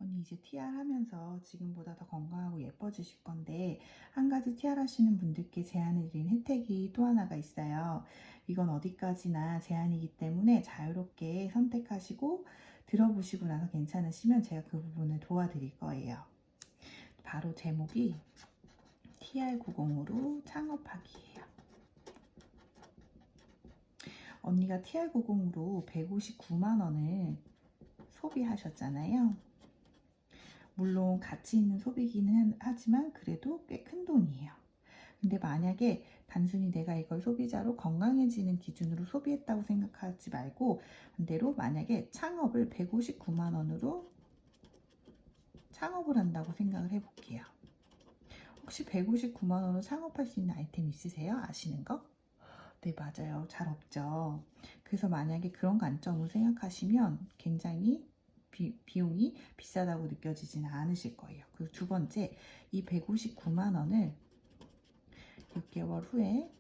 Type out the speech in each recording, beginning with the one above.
언니 이제 TR 하면서 지금보다 더 건강하고 예뻐지실 건데 한 가지 TR 하시는 분들께 제안해 드린 혜택이 또 하나가 있어요. 이건 어디까지나 제한이기 때문에 자유롭게 선택하시고 들어보시고 나서 괜찮으시면 제가 그 부분을 도와드릴 거예요. 바로 제목이 TR90으로 창업하기예요. 언니가 TR90으로 159만 원을 소비하셨잖아요. 물론 가치 있는 소비기는 하지만 그래도 꽤 큰 돈이에요. 근데 만약에 단순히 내가 이걸 소비자로 건강해지는 기준으로 소비했다고 생각하지 말고 반대로 만약에 창업을 159만 원으로 창업을 한다고 생각을 해볼게요. 혹시 159만 원으로 창업할 수 있는 아이템 있으세요? 아시는 거? 네, 맞아요. 잘 없죠. 그래서 만약에 그런 관점으로 생각하시면 굉장히 비용이 비싸다고 느껴지지는 않으실 거예요. 그리고 두 번째, 이 159만 원을 6개월 후에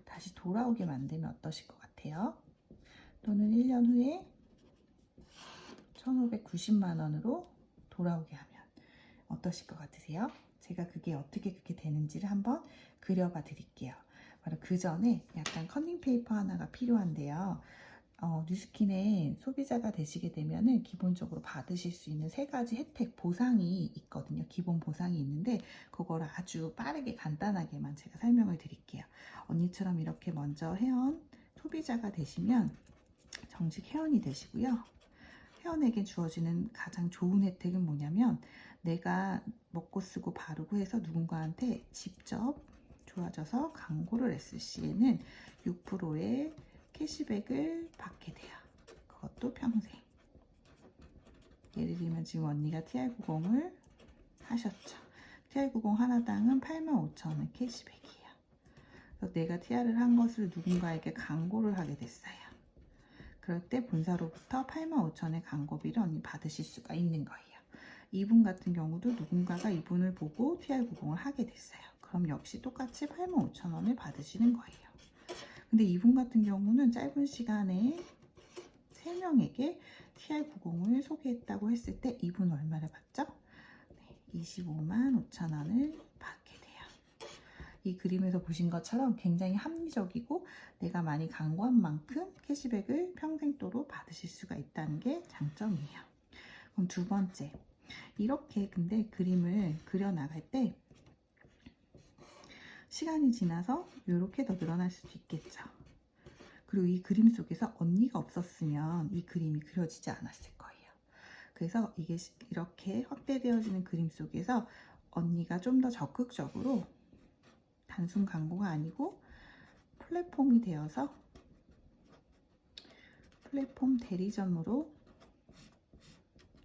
다시 돌아오게 만들면 어떠실 것 같아요? 또는 1년 후에 1,590만 원으로 돌아오게 하면 어떠실 것 같으세요? 제가 그게 어떻게 그렇게 되는지를 한번 그려봐 드릴게요. 바로 그 전에 약간 커닝 페이퍼 하나가 필요한데요. 뉴스킨에 소비자가 되시게 되면은 기본적으로 받으실 수 있는 3가지 혜택 보상이 있거든요. 기본 보상이 있는데 그거를 아주 빠르게 간단하게만 제가 설명을 드릴게요. 언니처럼 이렇게 먼저 회원 소비자가 되시면 정식 회원이 되시고요. 회원에게 주어지는 가장 좋은 혜택은 뭐냐면 내가 먹고 쓰고 바르고 해서 누군가한테 직접 좋아져서 광고를 했을 시에는 6%의 캐시백을 받게 돼요. 그것도 평생. 예를 들면 지금 언니가 TR90을 하셨죠. TR90 하나당은 85,000원 캐시백이에요. 그래서 내가 TR을 한 것을 누군가에게 광고를 하게 됐어요. 그럴 때 본사로부터 85,000원의 광고비를 언니 받으실 수가 있는 거예요. 이분 같은 경우도 누군가가 이분을 보고 TR90을 하게 됐어요. 그럼 역시 똑같이 85,000원을 받으시는 거예요. 근데 이분 같은 경우는 짧은 시간에 3명에게 TR90을 소개했다고 했을 때 이분 얼마를 받죠? 네, 25만 5천 원을 받게 돼요. 이 그림에서 보신 것처럼 굉장히 합리적이고 내가 많이 광고한 만큼 캐시백을 평생도로 받으실 수가 있다는 게 장점이에요. 그럼 두 번째, 이렇게 근데 그림을 그려나갈 때 시간이 지나서 이렇게 더 늘어날 수도 있겠죠. 그리고 이 그림 속에서 언니가 없었으면 이 그림이 그려지지 않았을 거예요. 그래서 이게 이렇게 확대되어지는 그림 속에서 언니가 좀 더 적극적으로 단순 광고가 아니고 플랫폼이 되어서 플랫폼 대리점으로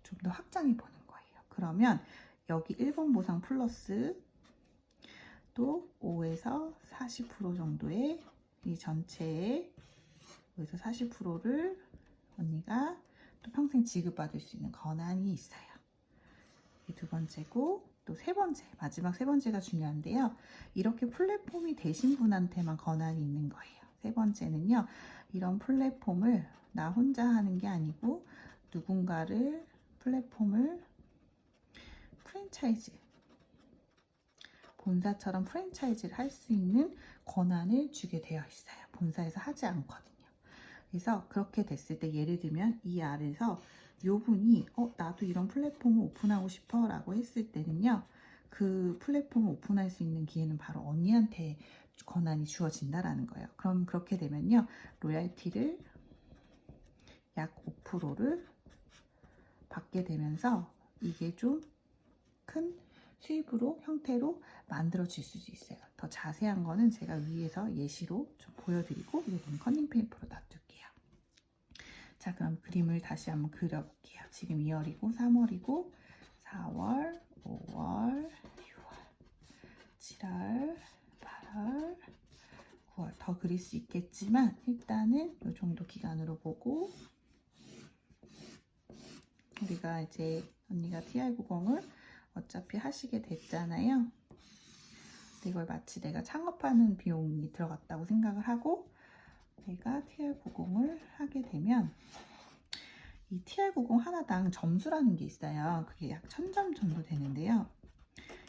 좀 더 확장해 보는 거예요. 그러면 여기 1번 보상 플러스 또 5에서 40% 정도의 이 전체의 5에서 40%를 언니가 또 평생 지급받을 수 있는 권한이 있어요. 이 두 번째고 또 세 번째, 마지막 세 번째가 중요한데요. 이렇게 플랫폼이 되신 분한테만 권한이 있는 거예요. 세 번째는요. 이런 플랫폼을 나 혼자 하는 게 아니고 누군가를 플랫폼을 프랜차이즈 본사처럼 프랜차이즈를 할 수 있는 권한을 주게 되어 있어요. 본사에서 하지 않거든요. 그래서 그렇게 됐을 때 예를 들면 이 아래서 요 분이 나도 이런 플랫폼을 오픈하고 싶어 라고 했을 때는요. 그 플랫폼을 오픈할 수 있는 기회는 바로 언니한테 권한이 주어진다라는 거예요. 그럼 그렇게 되면요. 로얄티를 약 5%를 받게 되면서 이게 좀 큰 수입으로 형태로 만들어질 수도 있어요. 더 자세한 거는 제가 위에서 예시로 좀 보여드리고 이건 커닝 페이퍼로 놔둘게요. 자, 그럼 그림을 다시 한번 그려볼게요. 지금 2월이고 3월이고 4월, 5월, 6월, 7월, 8월, 9월 더 그릴 수 있겠지만 일단은 이 정도 기간으로 보고 우리가 이제 언니가 TR90을 어차피 하시게 됐잖아요. 이걸 마치 내가 창업하는 비용이 들어갔다고 생각을 하고 내가 TR90을 하게 되면 이 TR90 하나당 점수라는 게 있어요. 그게 약 1000점 정도 되는데요.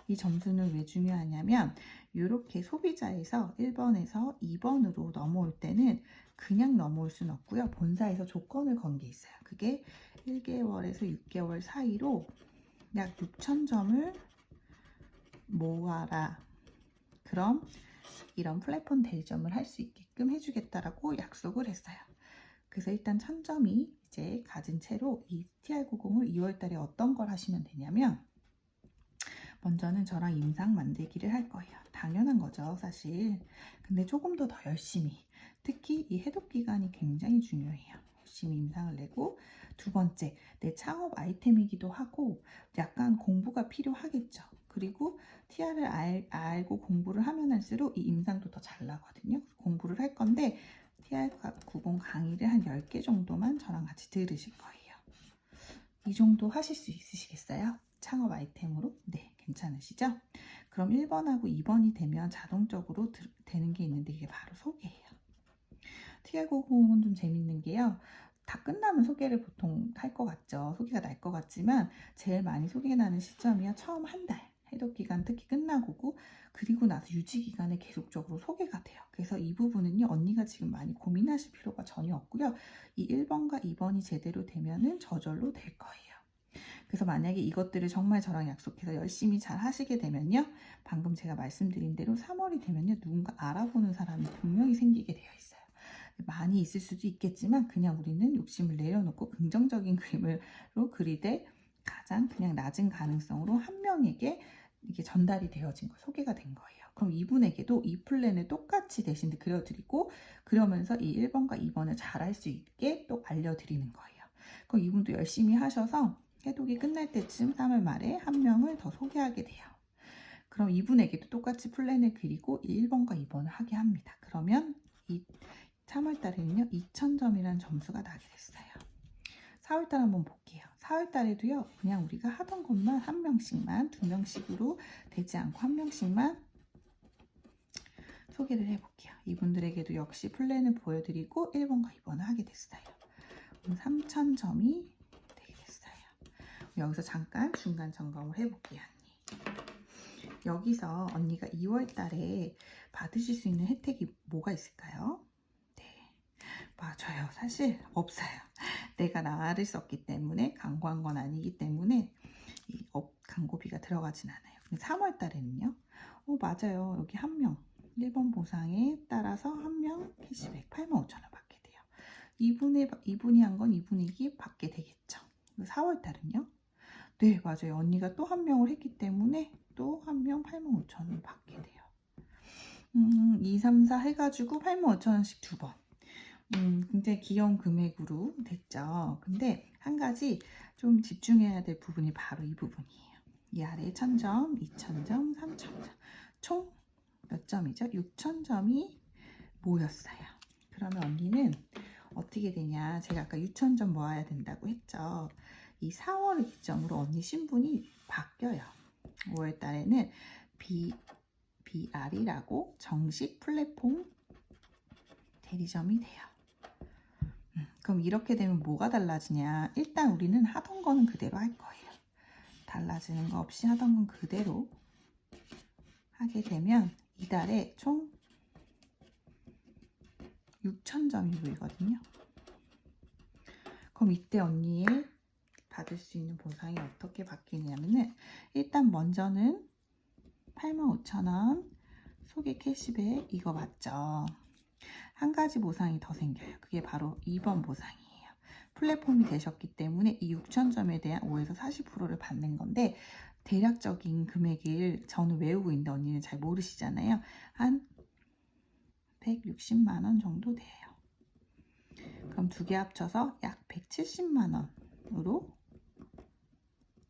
이 점수는 왜 중요하냐면 이렇게 소비자에서 1번에서 2번으로 넘어올 때는 그냥 넘어올 수는 없고요. 본사에서 조건을 건 게 있어요. 그게 1개월에서 6개월 사이로 약 6000점을 모아라. 그럼 이런 플랫폼 대리점을 할 수 있게끔 해주겠다라고 약속을 했어요. 그래서 일단 1000점이 이제 가진 채로 이 TR90을 2월 달에 어떤 걸 하시면 되냐면 먼저는 저랑 임상 만들기를 할 거예요. 당연한 거죠, 사실. 근데 조금 더 열심히. 특히 이 해독 기간이 굉장히 중요해요. 열심히 임상을 내고 두 번째, 내 창업 아이템이기도 하고 약간 공부가 필요하겠죠. 그리고 TR을 알고 공부를 하면 할수록 이 임상도 더 잘 나거든요. 공부를 할 건데 TR90 강의를 한 10개 정도만 저랑 같이 들으실 거예요. 이 정도 하실 수 있으시겠어요? 창업 아이템으로? 네, 괜찮으시죠? 그럼 1번하고 2번이 되면 자동적으로 되는 게 있는데 이게 바로 소개예요. TR90은 좀 재밌는 게요. 다 끝나면 소개를 보통 할 것 같죠. 소개가 날 것 같지만 제일 많이 소개 나는 시점이요. 처음 한 달. 해독 기간 특히 끝나고 그리고 나서 유지 기간에 계속적으로 소개가 돼요. 그래서 이 부분은요. 언니가 지금 많이 고민하실 필요가 전혀 없고요. 이 1번과 2번이 제대로 되면은 저절로 될 거예요. 그래서 만약에 이것들을 정말 저랑 약속해서 열심히 잘 하시게 되면요. 방금 제가 말씀드린 대로 3월이 되면요. 누군가 알아보는 사람이 분명히 생기게 되어 있어요. 많이 있을 수도 있겠지만 그냥 우리는 욕심을 내려놓고 긍정적인 그림으로 그리되 가장 그냥 낮은 가능성으로 한 명에게 이게 전달이 되어진 거, 소개가 된 거예요. 그럼 이분에게도 이 플랜을 똑같이 대신 그려드리고 그러면서 이 1번과 2번을 잘할 수 있게 또 알려드리는 거예요. 그럼 이분도 열심히 하셔서 해독이 끝날 때쯤 3월 말에 한 명을 더 소개하게 돼요. 그럼 이분에게도 똑같이 플랜을 그리고 1번과 2번을 하게 합니다. 그러면 이 3월 달에는요 2000점이라는 점수가 나게 됐어요. 4월 달 한번 볼게요. 4월 달에도요 그냥 우리가 하던 것만 한 명씩만, 두 명씩으로 되지 않고 한 명씩만 소개를 해볼게요. 이분들에게도 역시 플랜을 보여드리고 1번과 2번을 하게 됐어요. 3000점이 되게 됐어요. 여기서 잠깐 중간 점검을 해볼게요. 언니. 여기서 언니가 2월 달에 받으실 수 있는 혜택이 뭐가 있을까요? 네, 맞아요. 사실 없어요. 내가 나를 썼기 때문에 광고한 건 아니기 때문에 광고비가 들어가진 않아요. 근데 3월 달에는요. 맞아요. 여기 한 명 1번 보상에 따라서 한 명 캐시백 85,000원 받게 돼요. 이분이 한 건 이분에게 받게 되겠죠. 4월 달은요. 네, 맞아요. 언니가 또 한 명을 했기 때문에 또 한 명 85,000원 받게 돼요. 2, 3, 4 해가지고 85,000원씩 두 번. 굉장히 귀여운 금액으로 됐죠. 근데 한 가지 좀 집중해야 될 부분이 바로 이 부분이에요. 이 아래에 1000점, 2000점, 3000점. 총 몇 점이죠? 6000점이 모였어요. 그러면 언니는 어떻게 되냐? 제가 아까 6000점 모아야 된다고 했죠. 이 4월을 기점으로 언니 신분이 바뀌어요. 5월 달에는 BR이라고 정식 플랫폼 대리점이 돼요. 그럼 이렇게 되면 뭐가 달라지냐? 일단 우리는 하던 거는 그대로 할 거예요. 달라지는 거 없이 하던 건 그대로 하게 되면 이달에 총 6000점이 보이거든요. 그럼 이때 언니의 받을 수 있는 보상이 어떻게 바뀌냐면은 일단 먼저는 85,000원 소개 캐시백 이거 맞죠? 한 가지 보상이 더 생겨요. 그게 바로 2번 보상이에요. 플랫폼이 되셨기 때문에 이 6000점에 대한 5에서 40%를 받는 건데 대략적인 금액을 저는 외우고 있는데 언니는 잘 모르시잖아요. 한 160만 원 정도 돼요. 그럼 두 개 합쳐서 약 170만 원으로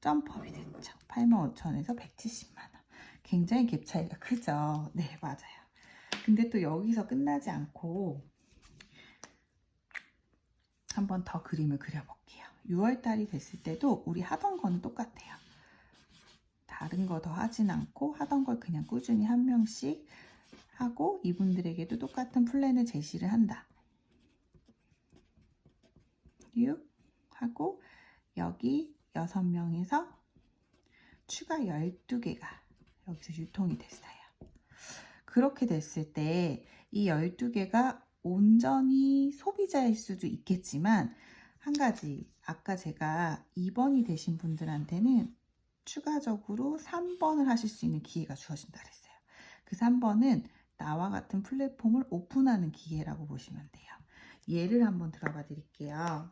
점프업이 됐죠. 85,000원에서 170만 원. 굉장히 갭 차이가 크죠. 네, 맞아요. 근데 또 여기서 끝나지 않고 한 번 더 그림을 그려볼게요. 6월 달이 됐을 때도 우리 하던 거는 똑같아요. 다른 거 더 하진 않고 하던 걸 그냥 꾸준히 한 명씩 하고 이분들에게도 똑같은 플랜을 제시를 한다. 6 하고 여기 6명에서 추가 12개가 여기서 유통이 됐어요. 그렇게 됐을 때 이 12개가 온전히 소비자일 수도 있겠지만 한 가지 아까 제가 2번이 되신 분들한테는 추가적으로 3번을 하실 수 있는 기회가 주어진다 그랬어요. 그 3번은 나와 같은 플랫폼을 오픈하는 기회라고 보시면 돼요. 예를 한번 들어봐 드릴게요.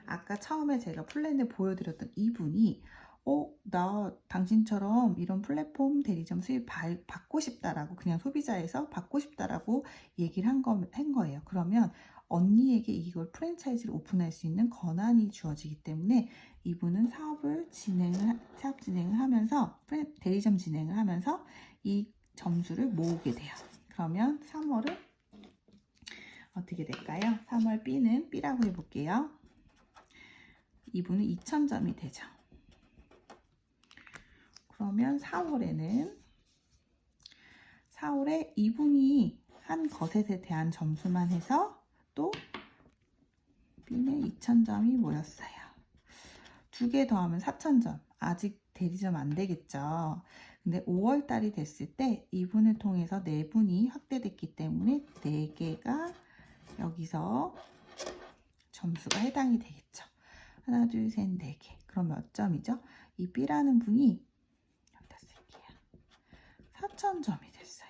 아까 처음에 제가 플랜을 보여드렸던 이분이 나 당신처럼 이런 플랫폼 대리점 수입 받고 싶다라고 그냥 소비자에서 받고 싶다라고 얘기를 한 거예요. 그러면 언니에게 이걸 프랜차이즈를 오픈할 수 있는 권한이 주어지기 때문에 이분은 사업 진행을 하면서 대리점 진행을 하면서 이 점수를 모으게 돼요. 그러면 3월은 어떻게 될까요? 3월 B는 B라고 해볼게요. 이분은 2000점이 되죠. 그러면 4월에 이분이 한 것에 대한 점수만 해서 또 B는 2000점이 모였어요. 2개 더하면 4000점. 아직 대리점 안 되겠죠. 근데 5월 달이 됐을 때 이분을 통해서 4분이 확대됐기 때문에 4개가 여기서 점수가 해당이 되겠죠. 하나, 둘, 셋, 4개. 그럼 몇 점이죠? 이 B라는 분이 여기다 쓸게요. 4000점이 됐어요.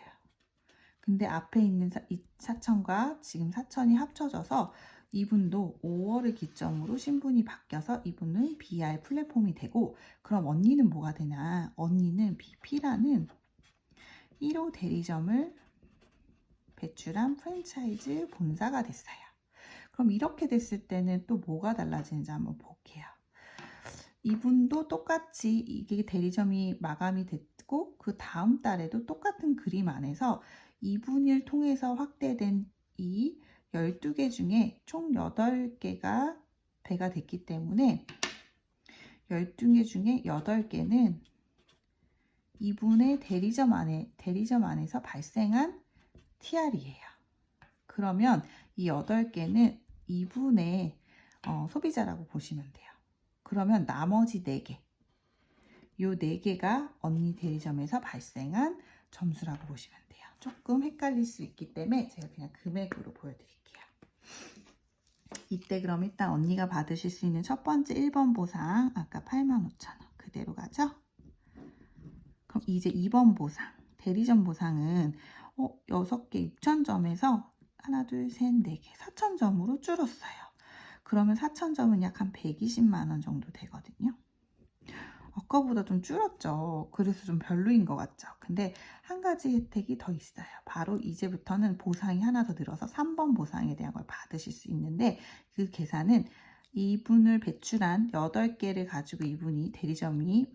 근데 앞에 있는 4000과 지금 4000이 합쳐져서 이분도 5월을 기점으로 신분이 바뀌어서 이분은 BR 플랫폼이 되고 그럼 언니는 뭐가 되나? 언니는 BP라는 1호 대리점을 배출한 프랜차이즈 본사가 됐어요. 그럼 이렇게 됐을 때는 또 뭐가 달라지는지 한번 볼게요. 이분도 똑같이 이게 대리점이 마감이 됐고 그 다음 달에도 똑같은 그림 안에서 이분을 통해서 확대된 이 12개 중에 총 8개가 배가 됐기 때문에 12개 중에 8개는 이분의 대리점 안에서 발생한 TR이에요. 그러면 이 8개는 이분의 소비자라고 보시면 돼요. 그러면 나머지 4개, 요 4개가 언니 대리점에서 발생한 점수라고 보시면 돼요. 조금 헷갈릴 수 있기 때문에 제가 그냥 금액으로 보여드릴게요. 이때 그럼 일단 언니가 받으실 수 있는 첫 번째 1번 보상 아까 85,000원 그대로 가죠? 그럼 이제 2번 보상 대리점 보상은 6개 6,000점에서 하나 둘 셋 4개 4,000점으로 줄었어요. 그러면 4,000점은 약 한 120만 원 정도 되거든요. 아까보다 좀 줄었죠. 그래서 좀 별로인 것 같죠. 근데 한 가지 혜택이 더 있어요. 바로 이제부터는 보상이 하나 더 늘어서 3번 보상에 대한 걸 받으실 수 있는데 그 계산은 이분을 배출한 8개를 가지고 이분이 대리점이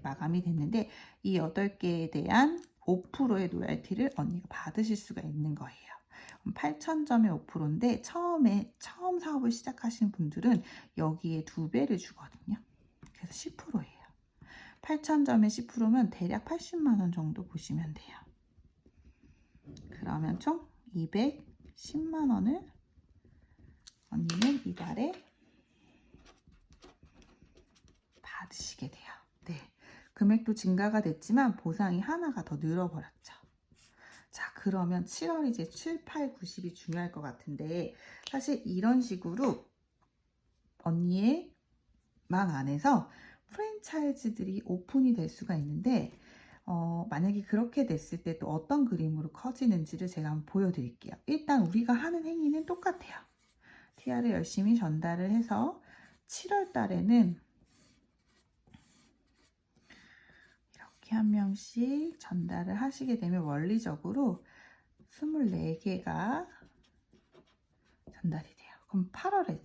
마감이 됐는데 이 8개에 대한 5%의 로얄티를 언니가 받으실 수가 있는 거예요. 8,000점의 5%인데 처음 사업을 시작하시는 분들은 여기에 2배를 주거든요. 그래서 10%예요. 8,000점에 10%면 대략 80만 원 정도 보시면 돼요. 그러면 총 210만 원을 언니는 이달에 받으시게 돼요. 네, 금액도 증가가 됐지만 보상이 하나가 더 늘어버렸죠. 자, 그러면 7월 이제 7, 8, 90이 중요할 것 같은데 사실 이런 식으로 언니의 망 안에서 프랜차이즈들이 오픈이 될 수가 있는데 만약에 그렇게 됐을 때 또 어떤 그림으로 커지는지를 제가 한번 보여드릴게요. 일단 우리가 하는 행위는 똑같아요. TR을 열심히 전달을 해서 7월 달에는 이렇게 한 명씩 전달을 하시게 되면 원리적으로 24개가 전달이 돼요. 그럼 8월에는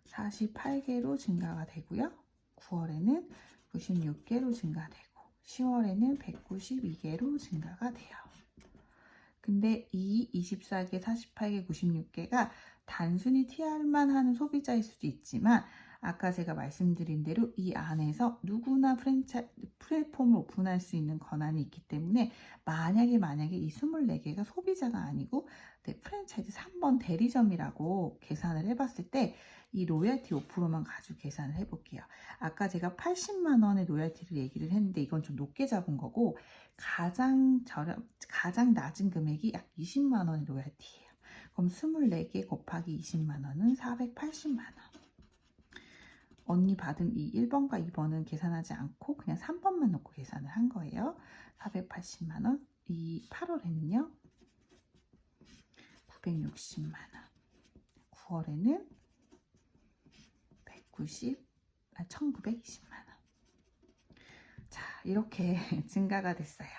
48개로 증가가 되고요. 9월에는 96개로 증가되고 10월에는 192개로 증가가 돼요. 근데 이 24개, 48개, 96개가 단순히 TR만 하는 소비자일 수도 있지만 아까 제가 말씀드린 대로 이 안에서 누구나 플랫폼을 오픈할 수 있는 권한이 있기 때문에 만약에 이 24개가 소비자가 아니고 프랜차이즈 3번 대리점이라고 계산을 해봤을 때 이 로열티 5%만 가지고 계산을 해볼게요. 아까 제가 80만 원의 로열티를 얘기를 했는데 이건 좀 높게 잡은 거고 가장 낮은 금액이 약 20만 원의 로열티예요. 그럼 24개 곱하기 20만 원은 480만 원. 언니 받은 이 1번과 2번은 계산하지 않고 그냥 3번만 놓고 계산을 한 거예요. 480만 원. 이 8월에는요. 960만 원. 9월에는 1920만 원. 자, 이렇게 증가가 됐어요.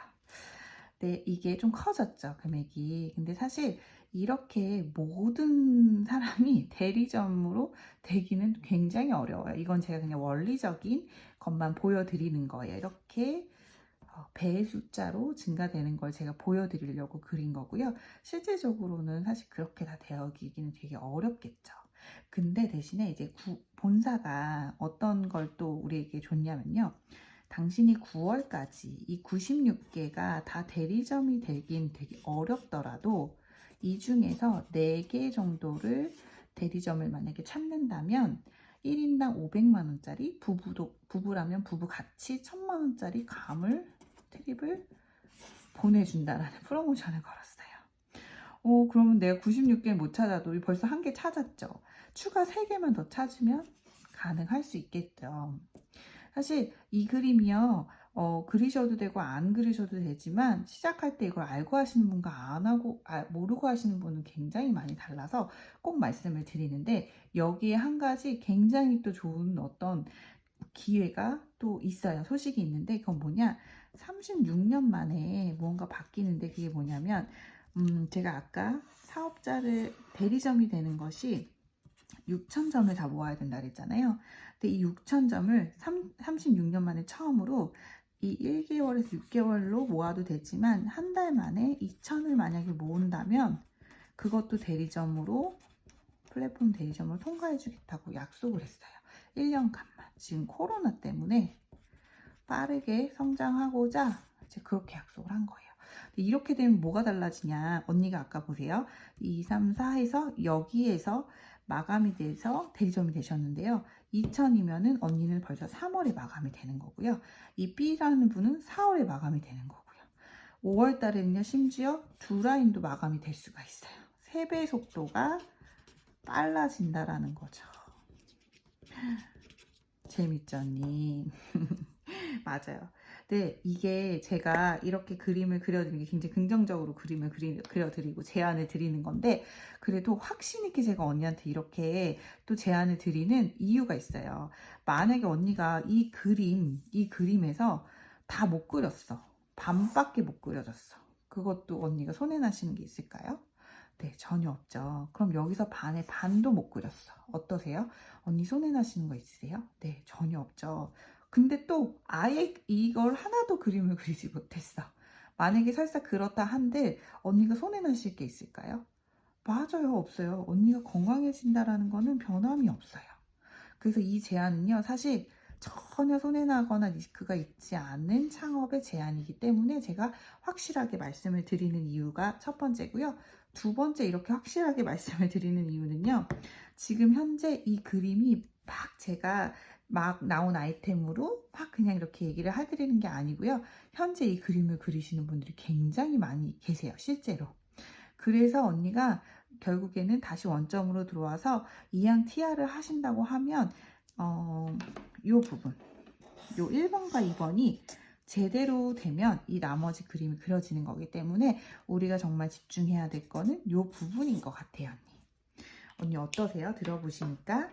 네, 이게 좀 커졌죠, 금액이. 근데 사실 이렇게 모든 사람이 대리점으로 되기는 굉장히 어려워요. 이건 제가 그냥 원리적인 것만 보여드리는 거예요. 이렇게 배의 숫자로 증가되는 걸 제가 보여드리려고 그린 거고요. 실제적으로는 사실 그렇게 다 되어기기는 되게 어렵겠죠. 근데 대신에 이제 본사가 어떤 걸 또 우리에게 줬냐면요. 당신이 9월까지 이 96개가 다 대리점이 되긴 되게 어렵더라도 이 중에서 4개 정도를 대리점을 만약에 찾는다면 1인당 500만 원짜리 부부라면 부부 같이 1000만 원짜리 트립을 보내준다라는 프로모션을 걸었어요. 그러면 내가 96개를 못 찾아도 벌써 1개 찾았죠. 추가 3개만 더 찾으면 가능할 수 있겠죠. 사실 이 그림이요. 그리셔도 되고 안 그리셔도 되지만 시작할 때 이걸 알고 하시는 분과 안 하고 모르고 하시는 분은 굉장히 많이 달라서 꼭 말씀을 드리는데 여기에 한 가지 굉장히 또 좋은 어떤 기회가 또 있어요. 소식이 있는데 그건 뭐냐? 36년 만에 무언가 바뀌는데 그게 뭐냐면 제가 아까 사업자를 대리점이 되는 것이 6,000점을 다 모아야 된다 그랬잖아요. 근데 이 6,000점을 36년 만에 처음으로 이 1개월에서 6개월로 모아도 되지만 한 달 만에 2,000을 만약에 모은다면 그것도 플랫폼 대리점으로 통과해 주겠다고 약속을 했어요. 1년간만. 지금 코로나 때문에 빠르게 성장하고자 이제 그렇게 약속을 한 거예요. 이렇게 되면 뭐가 달라지냐? 언니가 아까 보세요. 2, 3, 4에서 여기에서 마감이 돼서 대리점이 되셨는데요. 2000이면은 언니는 벌써 3월에 마감이 되는 거고요. 이 B라는 분은 4월에 마감이 되는 거고요. 5월 달에는요, 심지어 두 라인도 마감이 될 수가 있어요. 3배 속도가 빨라진다라는 거죠. 재밌죠, 언니? 맞아요. 네, 이게 제가 이렇게 그림을 그려드리는 게 굉장히 긍정적으로 그림을 그려드리고 제안을 드리는 건데 그래도 확신 있게 제가 언니한테 이렇게 또 제안을 드리는 이유가 있어요. 만약에 언니가 이 그림에서 다 못 그렸어. 반밖에 못 그려졌어. 그것도 언니가 손해나시는 게 있을까요? 네, 전혀 없죠. 그럼 여기서 반의 반도 못 그렸어. 어떠세요? 언니 손해나시는 거 있으세요? 네, 전혀 없죠. 근데 또 아예 이걸 하나도 그림을 그리지 못했어. 만약에 설사 그렇다 한들 언니가 손해나실 게 있을까요? 맞아요, 없어요. 언니가 건강해진다라는 거는 변함이 없어요. 그래서 이 제안은요, 사실 전혀 손해나거나 리스크가 있지 않은 창업의 제안이기 때문에 제가 확실하게 말씀을 드리는 이유가 첫 번째고요. 두 번째 이렇게 확실하게 말씀을 드리는 이유는요. 지금 현재 이 그림이 제가 나온 아이템으로 그냥 이렇게 얘기를 해드리는 게 아니고요. 현재 이 그림을 그리시는 분들이 굉장히 많이 계세요. 실제로. 그래서 언니가 결국에는 다시 원점으로 들어와서 이양 TR을 하신다고 하면 요 부분, 요 1번과 2번이 제대로 되면 이 나머지 그림이 그려지는 거기 때문에 우리가 정말 집중해야 될 거는 요 부분인 것 같아요. 언니 어떠세요? 들어보시니까?